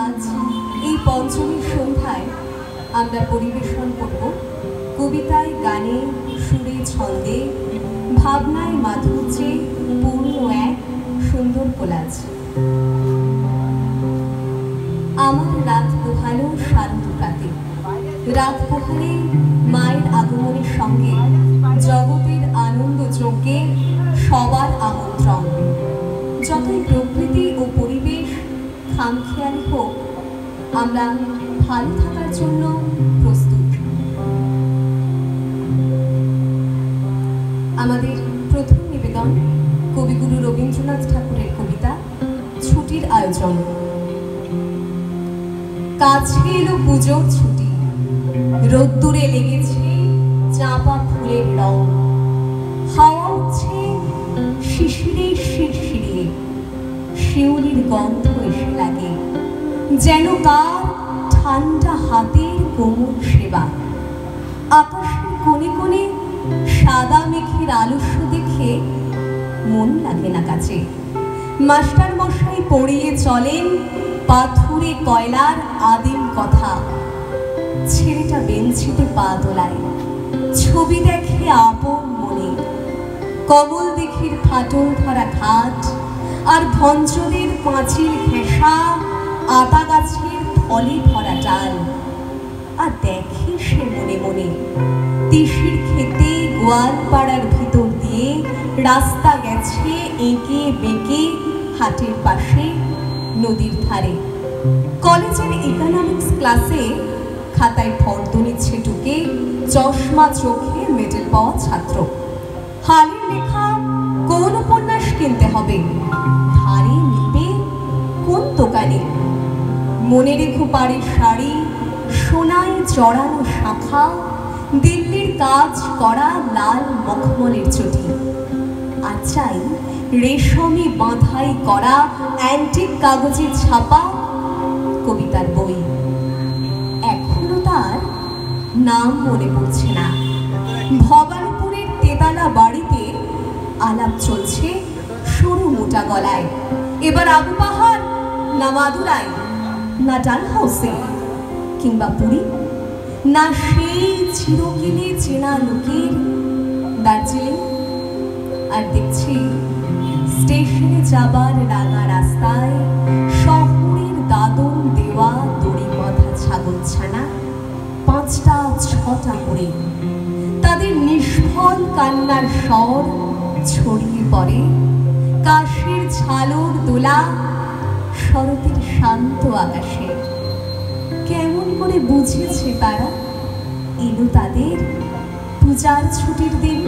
আজ এই পঞ্চমীর সন্ধ্যায় আমরা পরিবেশন করব কবিতায়, গানে, সুরে, ছন্দে, ভাবনায়, মাধুর্যে পূর্ণ এক সুন্দর কোলাজ। আমার রাত পোহালো শান্ত প্রাতে, রাত পোহালে মায়ের আগমনের সঙ্গে জগতের আনন্দ যজ্ঞে সবার আমন্ত্রণ। যতই প্রকৃতি ও পরিবেশ খামখেয়ালি হোক, আমরা ভালো থাকার জন্য প্রস্তুত। আমাদের প্রথম নিবেদন কবিগুরু রবীন্দ্রনাথ ঠাকুরের কবিতা ছুটির আয়োজন। কাছে এলো পুজোর ছুটি, রোদ্দুরে লেগেছে চাঁপা ফুলের রং, হাওয়া উঠছে শিশিরে শিরশিরে, শিউলির গন্ধ এসে লাগে যেন কার ঠান্ডা হাতের কোমল সেবা। আকাশের কোণে কোণে সাদা মেঘের আলস্য দেখে মন লাগে না কাছে। মাস্টার মশাই পড়িয়ে চলেন পাথুরে কয়লার আদিম কথা। ছেলেটা বেঞ্চিতে পা তোলায়, ছবি দেখে আপন মনে। কমল দিঘির ফাটল ধরা ঘাট আর ভঞ্জনের পাঁচিল ঘেঁষা আতা গাছের ফলে ভরা ডাল। আর দেখে সে মনে মনে তিসির খেতে গোয়ালপাড়ার ভিতর দিয়ে রাস্তা গেছে এঁকে বেঁকে হাটের পাশে নদীর ধারে। কলেজের ইকোনমিক্স ক্লাসে খাতায় ফর্দ নিচ্ছে টুকে চশমা চোখে মেডেল পাওয়া ছাত্র। হালের লেখা কোন উপন্যাস কিনতে হবে, ধারে মিলবে কোন দোকানে। মনে রেখো পাড়ের শাড়ি, সোনায় জড়ানো শাখা, দিল্লির কাজ করা লাল মখমলের চটি। আর চাই রেশমে বাঁধাই করা অ্যান্টিক কাগজের ছাপা কবিতার বই। এখনো তার নাম মনে পড়ছে না। ভবানীপুরের তেতালা বাড়িতে আলাপ চলছে সরু মোটা গলায়। এবার আবু পাহাড় না মাদুরাই, না ডালহাউসে কিংবা পুরী, না সেই চিরকিনে চেনা লোকের দার্জিলিং। আর দেখছি স্টেশনে যাবার রাঙা রাস্তায় শহরের দাদন দেওয়া দড়ি বাঁধা ছাগলছানা ৫টা ৬টা করে। তাদের নিষ্ফল কান্নার স্বর ছড়িয়ে পড়ে কাশের ঝালর দোলা শরতের শান্ত আকাশে। কেমন করে বুঝেছে তারা এলো তাদের পূজার ছুটির দিন।